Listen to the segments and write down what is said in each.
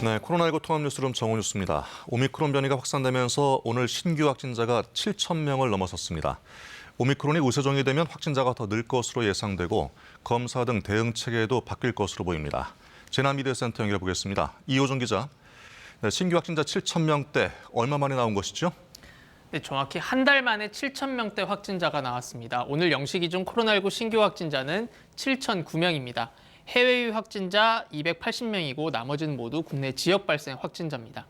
네, 코로나19 통합뉴스룸 정호뉴스입니다. 오미크론 변이가 확산되면서 오늘 신규 확진자가 7,000명을 넘어섰습니다. 오미크론이 우세종이 되면 확진자가 더 늘 것으로 예상되고 검사 등 대응 체계도 바뀔 것으로 보입니다. 재난미디어센터 연결해 보겠습니다. 이호정 기자. 네, 신규 확진자 7,000명대 얼마 만에 나온 것이죠? 네, 정확히 한 달 만에 7,000명대 확진자가 나왔습니다. 오늘 0시 기준 코로나19 신규 확진자는 7,009명입니다. 해외 유입 확진자 280명이고 나머지는 모두 국내 지역 발생 확진자입니다.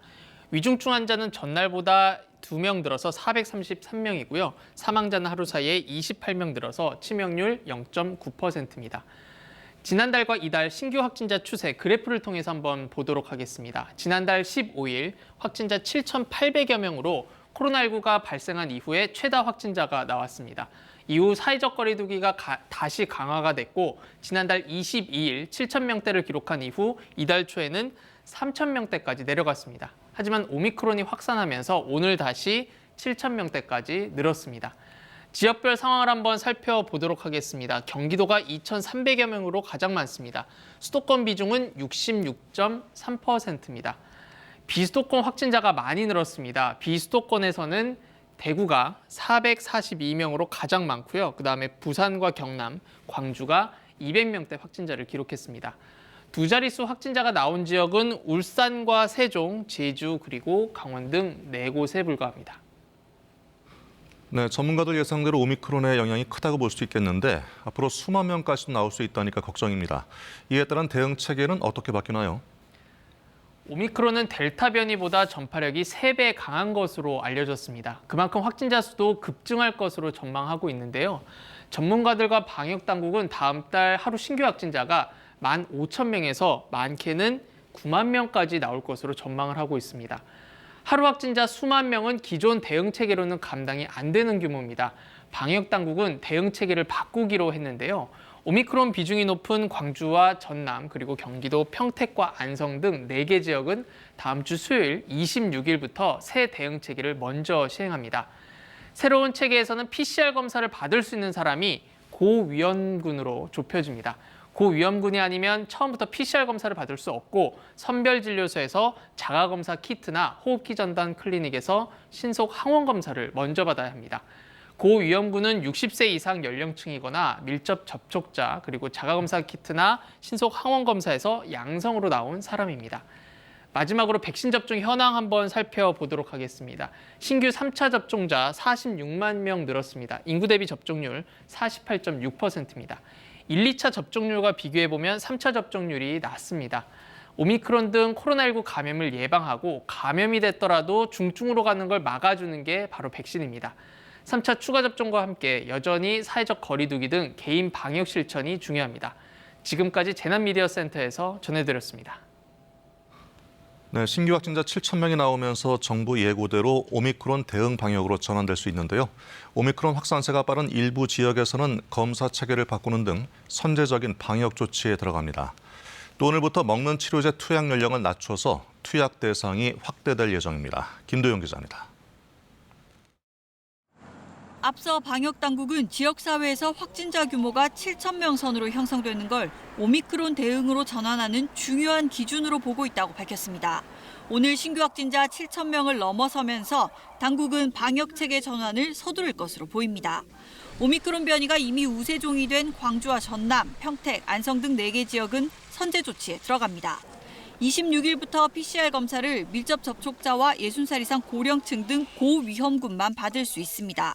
위중증 환자는 전날보다 2명 늘어서 433명이고요. 사망자는 하루 사이에 28명 늘어서 치명률 0.9%입니다. 지난달과 이달 신규 확진자 추세 그래프를 통해서 한번 보도록 하겠습니다. 지난달 15일 확진자 7,800여 명으로 코로나19가 발생한 이후에 최다 확진자가 나왔습니다. 이후 사회적 거리 두기가 다시 강화가 됐고 지난달 22일 7,000명대를 기록한 이후 이달 초에는 3,000명대까지 내려갔습니다. 하지만 오미크론이 확산하면서 오늘 다시 7,000명대까지 늘었습니다. 지역별 상황을 한번 살펴보도록 하겠습니다. 경기도가 2,300여 명으로 가장 많습니다. 수도권 비중은 66.3%입니다. 비수도권 확진자가 많이 늘었습니다. 비수도권에서는 대구가 442명으로 가장 많고요. 그다음에 부산과 경남, 광주가 200명대 확진자를 기록했습니다. 두 자릿수 확진자가 나온 지역은 울산과 세종, 제주 그리고 강원 등 4곳에 불과합니다. 네, 전문가들 예상대로 오미크론의 영향이 크다고 볼 수 있겠는데 앞으로 수만 명까지도 나올 수 있다니까 걱정입니다. 이에 따른 대응 체계는 어떻게 바뀌나요? 오미크론은 델타 변이보다 전파력이 3배 강한 것으로 알려졌습니다. 그만큼 확진자 수도 급증할 것으로 전망하고 있는데요. 전문가들과 방역당국은 다음 달 하루 신규 확진자가 15,000명에서 많게는 9만 명까지 나올 것으로 전망을 하고 있습니다. 하루 확진자 수만 명은 기존 대응 체계로는 감당이 안 되는 규모입니다. 방역당국은 대응 체계를 바꾸기로 했는데요. 오미크론 비중이 높은 광주와 전남 그리고 경기도 평택과 안성 등 4개 지역은 다음 주 수요일 26일부터 새 대응 체계를 먼저 시행합니다. 새로운 체계에서는 PCR 검사를 받을 수 있는 사람이 고위험군으로 좁혀집니다. 고위험군이 아니면 처음부터 PCR 검사를 받을 수 없고 선별진료소에서 자가검사 키트나 호흡기 전담 클리닉에서 신속 항원 검사를 먼저 받아야 합니다. 고위험군은 60세 이상 연령층이거나 밀접 접촉자 그리고 자가검사 키트나 신속 항원 검사에서 양성으로 나온 사람입니다. 마지막으로 백신 접종 현황 한번 살펴보도록 하겠습니다. 신규 3차 접종자 46만 명 늘었습니다. 인구 대비 접종률 48.6%입니다. 1, 2차 접종률과 비교해보면 3차 접종률이 낮습니다. 오미크론 등 코로나19 감염을 예방하고 감염이 됐더라도 중증으로 가는 걸 막아주는 게 바로 백신입니다. 3차 추가 접종과 함께 여전히 사회적 거리 두기 등 개인 방역 실천이 중요합니다. 지금까지 재난미디어센터에서 전해드렸습니다. 네, 신규 확진자 7,000명이 나오면서 정부 예고대로 오미크론 대응 방역으로 전환될 수 있는데요. 오미크론 확산세가 빠른 일부 지역에서는 검사 체계를 바꾸는 등 선제적인 방역 조치에 들어갑니다. 또 오늘부터 먹는 치료제 투약 연령을 낮춰서 투약 대상이 확대될 예정입니다. 김도영 기자입니다. 앞서 방역당국은 지역사회에서 확진자 규모가 7,000명 선으로 형성되는 걸 오미크론 대응으로 전환하는 중요한 기준으로 보고 있다고 밝혔습니다. 오늘 신규 확진자 7,000명을 넘어서면서 당국은 방역체계 전환을 서두를 것으로 보입니다. 오미크론 변이가 이미 우세종이 된 광주와 전남, 평택, 안성 등 4개 지역은 선제 조치에 들어갑니다. 26일부터 PCR 검사를 밀접 접촉자와 60살 이상 고령층 등 고위험군만 받을 수 있습니다.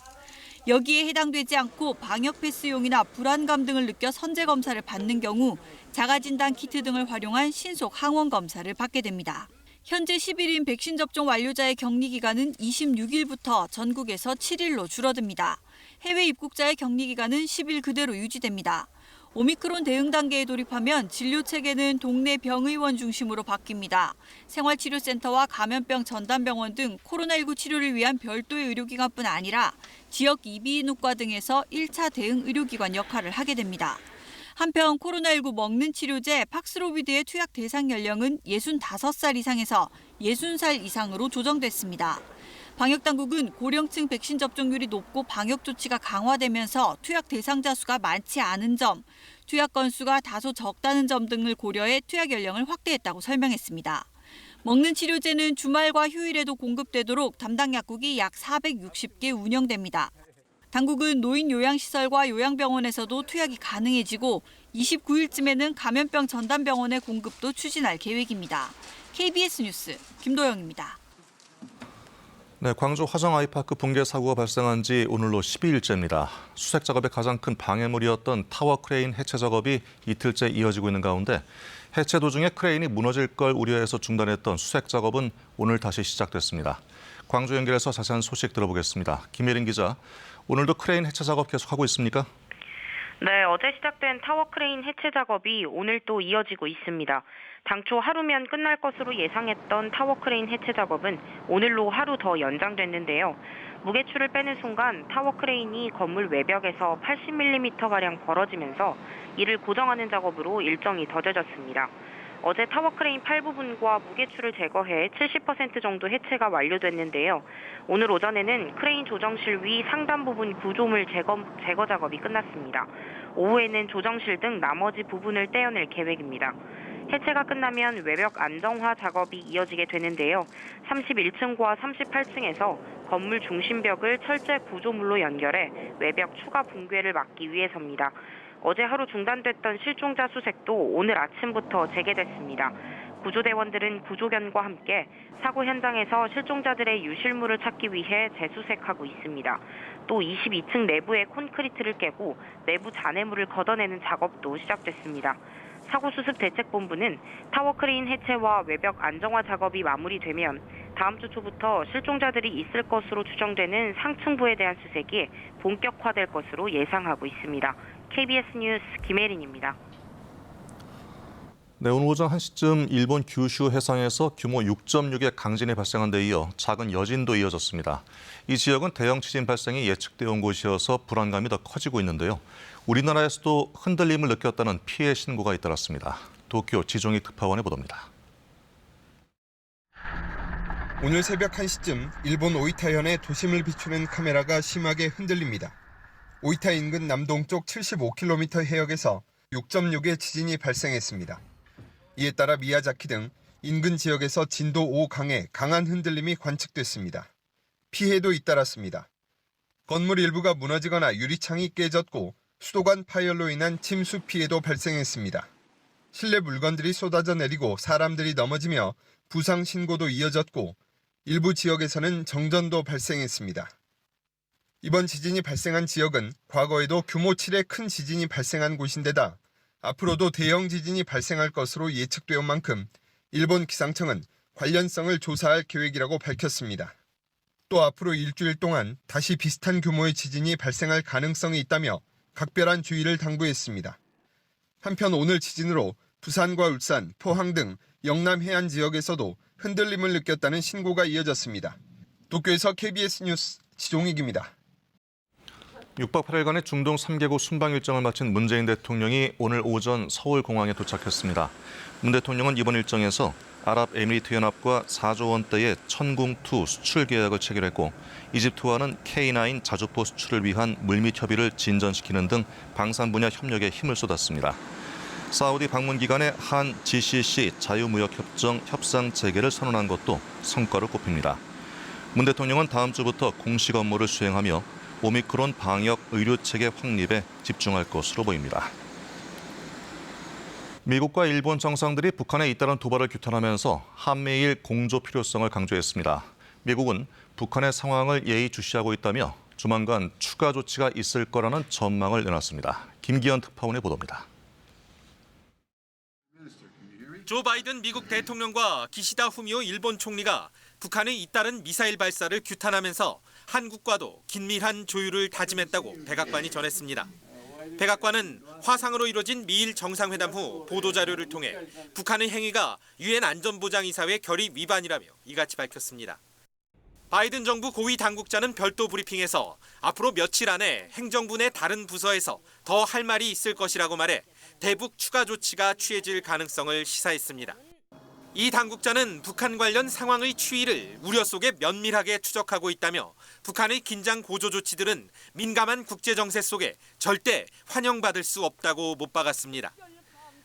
여기에 해당되지 않고 방역 패스용이나 불안감 등을 느껴 선제 검사를 받는 경우 자가진단 키트 등을 활용한 신속 항원 검사를 받게 됩니다. 현재 10일인 백신 접종 완료자의 격리 기간은 26일부터 전국에서 7일로 줄어듭니다. 해외 입국자의 격리 기간은 10일 그대로 유지됩니다. 오미크론 대응 단계에 돌입하면 진료 체계는 동네 병의원 중심으로 바뀝니다. 생활치료센터와 감염병 전담병원 등 코로나19 치료를 위한 별도의 의료기관뿐 아니라 지역 이비인후과 등에서 1차 대응 의료기관 역할을 하게 됩니다. 한편 코로나19 먹는 치료제 팍스로비드의 투약 대상 연령은 65살 이상에서 60살 이상으로 조정됐습니다. 방역당국은 고령층 백신 접종률이 높고 방역 조치가 강화되면서 투약 대상자 수가 많지 않은 점, 투약 건수가 다소 적다는 점 등을 고려해 투약 연령을 확대했다고 설명했습니다. 먹는 치료제는 주말과 휴일에도 공급되도록 담당 약국이 약 460개 운영됩니다. 당국은 노인 요양시설과 요양병원에서도 투약이 가능해지고 29일쯤에는 감염병 전담병원의 공급도 추진할 계획입니다. KBS 뉴스 김도영입니다. 네, 광주 화정 아이파크 붕괴 사고가 발생한 지 오늘로 12일째입니다. 수색 작업의 가장 큰 방해물이었던 타워 크레인 해체 작업이 이틀째 이어지고 있는 가운데 해체 도중에 크레인이 무너질 걸 우려해서 중단했던 수색 작업은 오늘 다시 시작됐습니다. 광주 연결해서 자세한 소식 들어보겠습니다. 김예린 기자, 오늘도 크레인 해체 작업 계속하고 있습니까? 네, 어제 시작된 타워 크레인 해체 작업이 오늘 또 이어지고 있습니다. 당초 하루면 끝날 것으로 예상했던 타워 크레인 해체 작업은 오늘로 하루 더 연장됐는데요. 무게추를 빼는 순간 타워 크레인이 건물 외벽에서 80mm가량 벌어지면서 이를 고정하는 작업으로 일정이 더뎌졌습니다. 어제 타워 크레인 8부분과 무게추를 제거해 70% 정도 해체가 완료됐는데요. 오늘 오전에는 크레인 조정실 위 상단 부분 구조물 제거 작업이 끝났습니다. 오후에는 조정실 등 나머지 부분을 떼어낼 계획입니다. 해체가 끝나면 외벽 안정화 작업이 이어지게 되는데요. 31층과 38층에서 건물 중심벽을 철제 구조물로 연결해 외벽 추가 붕괴를 막기 위해서입니다. 어제 하루 중단됐던 실종자 수색도 오늘 아침부터 재개됐습니다. 구조대원들은 구조견과 함께 사고 현장에서 실종자들의 유실물을 찾기 위해 재수색하고 있습니다. 또 22층 내부의 콘크리트를 깨고 내부 잔해물을 걷어내는 작업도 시작됐습니다. 사고수습대책본부는 타워 크레인 해체와 외벽 안정화 작업이 마무리되면 다음 주 초부터 실종자들이 있을 것으로 추정되는 상층부에 대한 수색이 본격화될 것으로 예상하고 있습니다. KBS 뉴스 김혜린입니다. 네, 오늘 오전 1시쯤 일본 규슈 해상에서 규모 6.6의 강진이 발생한 데 이어 작은 여진도 이어졌습니다. 이 지역은 대형 지진 발생이 예측되어 온 곳이어서 불안감이 더 커지고 있는데요. 우리나라에서도 흔들림을 느꼈다는 피해 신고가 잇따랐습니다. 도쿄 지종희 특파원의 보도입니다. 오늘 새벽 1시쯤 일본 오이타현의 도심을 비추는 카메라가 심하게 흔들립니다. 오이타 인근 남동쪽 75km 해역에서 6.6의 지진이 발생했습니다. 이에 따라 미야자키 등 인근 지역에서 진도 5 강의 강한 흔들림이 관측됐습니다. 피해도 잇따랐습니다. 건물 일부가 무너지거나 유리창이 깨졌고 수도관 파열로 인한 침수 피해도 발생했습니다. 실내 물건들이 쏟아져 내리고 사람들이 넘어지며 부상 신고도 이어졌고 일부 지역에서는 정전도 발생했습니다. 이번 지진이 발생한 지역은 과거에도 규모 7의 큰 지진이 발생한 곳인데다 앞으로도 대형 지진이 발생할 것으로 예측되어 온 만큼 일본 기상청은 관련성을 조사할 계획이라고 밝혔습니다. 또 앞으로 일주일 동안 다시 비슷한 규모의 지진이 발생할 가능성이 있다며 각별한 주의를 당부했습니다. 한편 오늘 지진으로 부산과 울산, 포항 등 영남 해안 지역에서도 흔들림을 느꼈다는 신고가 이어졌습니다. 도쿄에서 KBS 뉴스 지종익입니다. 6박 8일간의 중동 3개국 순방 일정을 마친 문재인 대통령이 오늘 오전 서울공항에 도착했습니다. 문 대통령은 이번 일정에서 아랍에미리트 연합과 4조 원대의 천궁2 수출 계약을 체결했고 이집트와는 K9 자주포 수출을 위한 물밑 협의를 진전시키는 등 방산 분야 협력에 힘을 쏟았습니다. 사우디 방문 기간에 한 GCC 자유무역협정 협상 재개를 선언한 것도 성과를 꼽힙니다. 문 대통령은 다음 주부터 공식 업무를 수행하며 오미크론 방역 의료체계 확립에 집중할 것으로 보입니다. 미국과 일본 정상들이 북한에 잇따른 도발을 규탄하면서 한미일 공조 필요성을 강조했습니다. 미국은 북한의 상황을 예의주시하고 있다며 조만간 추가 조치가 있을 거라는 전망을 내놨습니다. 김기현 특파원의 보도입니다. 조 바이든 미국 대통령과 기시다 후미오 일본 총리가 북한의 잇따른 미사일 발사를 규탄하면서 한국과도 긴밀한 조율을 다짐했다고 백악관이 전했습니다. 백악관은 화상으로 이뤄진 미일 정상회담 후 보도자료를 통해 북한의 행위가 유엔 안전보장이사회 결의 위반이라며 이같이 밝혔습니다. 바이든 정부 고위 당국자는 별도 브리핑에서 앞으로 며칠 안에 행정부 내 다른 부서에서 더 할 말이 있을 것이라고 말해 대북 추가 조치가 취해질 가능성을 시사했습니다. 이 당국자는 북한 관련 상황의 추이를 우려 속에 면밀하게 추적하고 있다며 북한의 긴장 고조 조치들은 민감한 국제 정세 속에 절대 환영받을 수 없다고 못 박았습니다.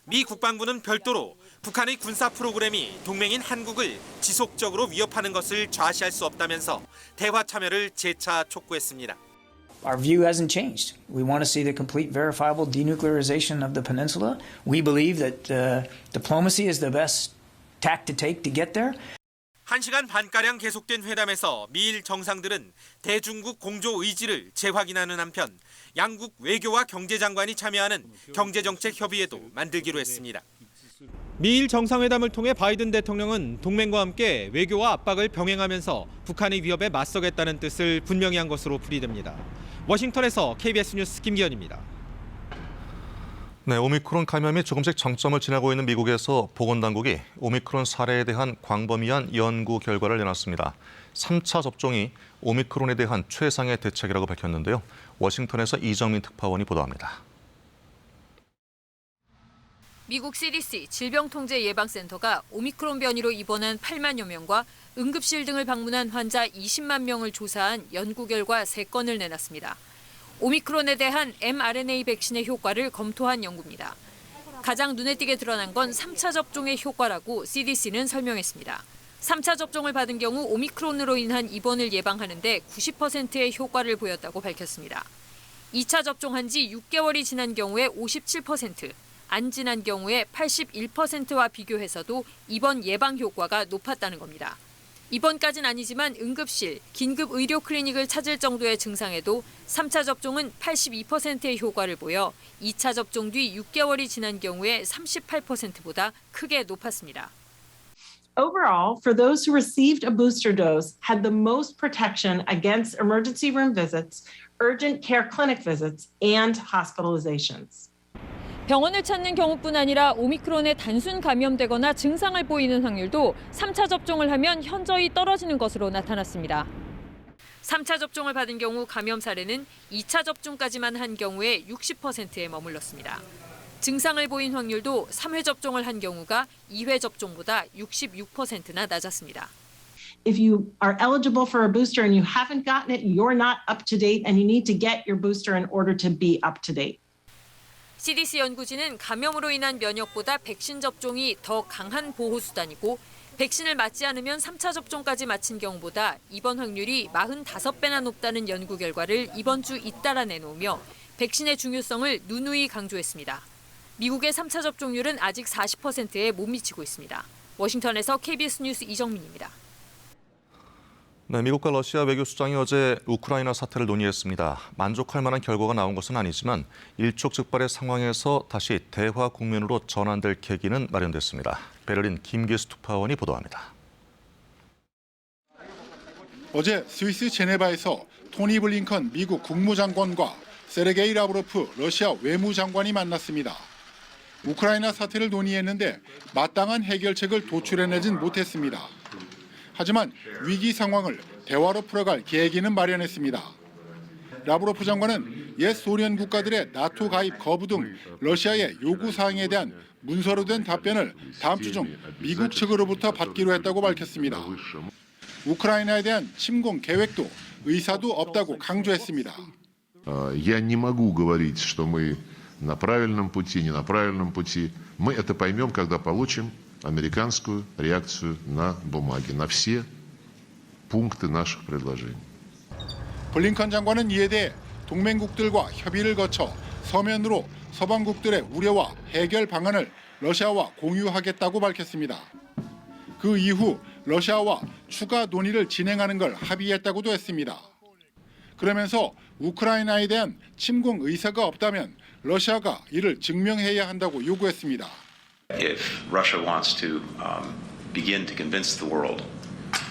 미 국방부는 별도로 북한의 군사 프로그램이 동맹인 한국을 지속적으로 위협하는 것을 좌시할 수 없다면서 대화 참여를 재차 촉구했습니다. Our view hasn't changed. We want to see the complete verifiable denuclearization of the peninsula. We believe that diplomacy is the best tack to take to get there. 1시간 반가량 계속된 회담에서 미일 정상들은 대중국 공조 의지를 재확인하는 한편 양국 외교와 경제장관이 참여하는 경제정책협의회도 만들기로 했습니다. 미일 정상회담을 통해 바이든 대통령은 동맹과 함께 외교와 압박을 병행하면서 북한의 위협에 맞서겠다는 뜻을 분명히 한 것으로 풀이됩니다. 워싱턴에서 KBS 뉴스 김기현입니다. 네, 오미크론 감염이 조금씩 정점을 지나고 있는 미국에서 보건당국이 오미크론 사례에 대한 광범위한 연구 결과를 내놨습니다. 3차 접종이 오미크론에 대한 최상의 대책이라고 밝혔는데요. 워싱턴에서 이정민 특파원이 보도합니다. 미국 CDC 질병통제예방센터가 오미크론 변이로 입원한 8만여 명과 응급실 등을 방문한 환자 20만 명을 조사한 연구 결과 3건을 내놨습니다. 오미크론에 대한 mRNA 백신의 효과를 검토한 연구입니다. 가장 눈에 띄게 드러난 건 3차 접종의 효과라고 CDC는 설명했습니다. 3차 접종을 받은 경우 오미크론으로 인한 입원을 예방하는 데 90%의 효과를 보였다고 밝혔습니다. 2차 접종한 지 6개월이 지난 경우에 57%, 안 지난 경우에 81%와 비교해서도 입원 예방 효과가 높았다는 겁니다. 입원까지는 아니지만 응급실, 긴급 의료 클리닉을 찾을 정도의 증상에도 3차 접종은 82%의 효과를 보여 2차 접종 뒤 6개월이 지난 경우에 38%보다 크게 높았습니다. Overall, for those who received a booster dose, had the most protection against emergency room visits, urgent care clinic visits, and hospitalizations. 병원을 찾는 경우뿐 아니라 오미크론에 단순 감염되거나 증상을 보이는 확률도 3차 접종을 하면 현저히 떨어지는 것으로 나타났습니다. 3차 접종을 받은 경우 감염 사례는 2차 접종까지만 한 경우에 60%에 머물렀습니다. 증상을 보인 확률도 3회 접종을 한 경우가 2회 접종보다 66%나 낮았습니다. If you are eligible for a booster and you haven't gotten it, you're not up to date and you need to get your booster in order to be up to date. CDC 연구진은 감염으로 인한 면역보다 백신 접종이 더 강한 보호수단이고 백신을 맞지 않으면 3차 접종까지 마친 경우보다 입원 확률이 45배나 높다는 연구 결과를 이번 주 잇따라 내놓으며 백신의 중요성을 누누이 강조했습니다. 미국의 3차 접종률은 아직 40%에 못 미치고 있습니다. 워싱턴에서 KBS 뉴스 이정민입니다. 네, 미국과 러시아 외교수장이 어제 우크라이나 사태를 논의했습니다. 만족할 만한 결과가 나온 것은 아니지만 일촉즉발의 상황에서 다시 대화 국면으로 전환될 계기는 마련됐습니다. 베를린 김기수 특파원이 보도합니다. 어제 스위스 제네바에서 토니 블링컨 미국 국무장관과 세르게이 라브로프 러시아 외무장관이 만났습니다. 우크라이나 사태를 논의했는데 마땅한 해결책을 도출해내진 못했습니다. 하지만 위기 상황을 대화로 풀어갈 계기는 마련했습니다. 라브로프 장관은 옛 소련 국가들의 나토 가입 거부 등 러시아의 요구 사항에 대한 문서로 된 답변을 다음 주 중 미국 측으로부터 받기로 했다고 밝혔습니다. 우크라이나에 대한 침공 계획도 의사도 없다고 강조했습니다. Я не могу говорить, что мы на правильном пути, не на правильном пути. Мы это поймем, когда получим американскую реакцию на бумаге, на все пункты наших предложений. 블링컨 장관은 이에 대해 동맹국들과 협의를 거쳐 서면으로 서방국들의 우려와 해결 방안을 러시아와 공유하겠다고 밝혔습니다. 그 이후 러시아와 추가 논의를 진행하는 걸 합의했다고도 했습니다. 그러면서 우크라이나에 대한 침공 의사가 없다면 러시아가 이를 증명해야 한다고 요구했습니다. If Russia wants to begin to convince the world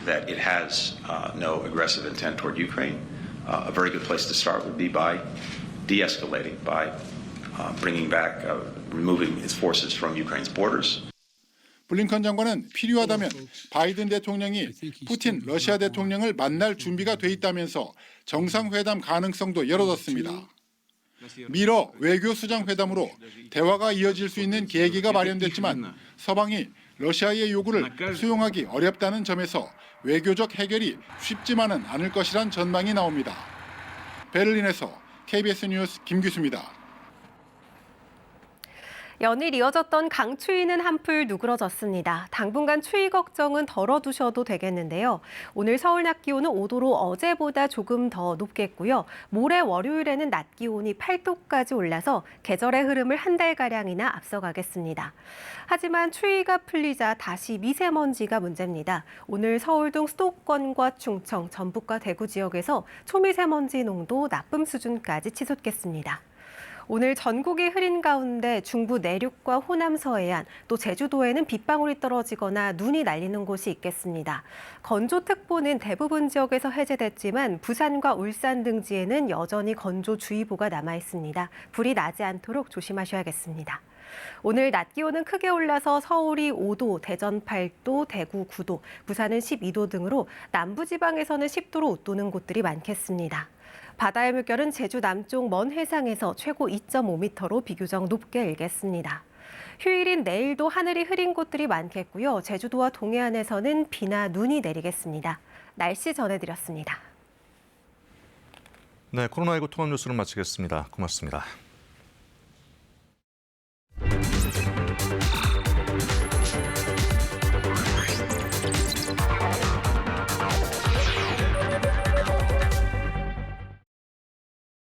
that it has no aggressive intent toward Ukraine, a very good place to start would be by de-escalating, by bringing back, removing its forces from Ukraine's borders. 블링컨 장관은 필요하다면 바이든 대통령이 푸틴 러시아 대통령을 만날 준비가 돼 있다면서 정상회담 가능성도 열어뒀습니다. 미러 외교수장 회담으로 대화가 이어질 수 있는 계기가 마련됐지만 서방이 러시아의 요구를 수용하기 어렵다는 점에서 외교적 해결이 쉽지만은 않을 것이란 전망이 나옵니다. 베를린에서 KBS 뉴스 김규수입니다. 연일 이어졌던 강추위는 한풀 누그러졌습니다. 당분간 추위 걱정은 덜어두셔도 되겠는데요. 오늘 서울 낮 기온은 5도로 어제보다 조금 더 높겠고요. 모레 월요일에는 낮 기온이 8도까지 올라서 계절의 흐름을 한 달가량이나 앞서가겠습니다. 하지만 추위가 풀리자 다시 미세먼지가 문제입니다. 오늘 서울 등 수도권과 충청, 전북과 대구 지역에서 초미세먼지 농도 나쁨 수준까지 치솟겠습니다. 오늘 전국이 흐린 가운데 중부 내륙과 호남 서해안, 또 제주도에는 빗방울이 떨어지거나 눈이 날리는 곳이 있겠습니다. 건조특보는 대부분 지역에서 해제됐지만 부산과 울산 등지에는 여전히 건조주의보가 남아 있습니다. 불이 나지 않도록 조심하셔야겠습니다. 오늘 낮 기온은 크게 올라서 서울이 5도, 대전 8도, 대구 9도, 부산은 12도 등으로 남부지방에서는 10도로 웃도는 곳들이 많겠습니다. 바다의 물결은 제주 남쪽 먼 해상에서 최고 2.5m로 비교적 높게 일겠습니다. 휴일인 내일도 하늘이 흐린 곳들이 많겠고요. 제주도와 동해안에서는 비나 눈이 내리겠습니다. 날씨 전해드렸습니다. 네, 코로나19 통합 뉴스를 마치겠습니다. 고맙습니다.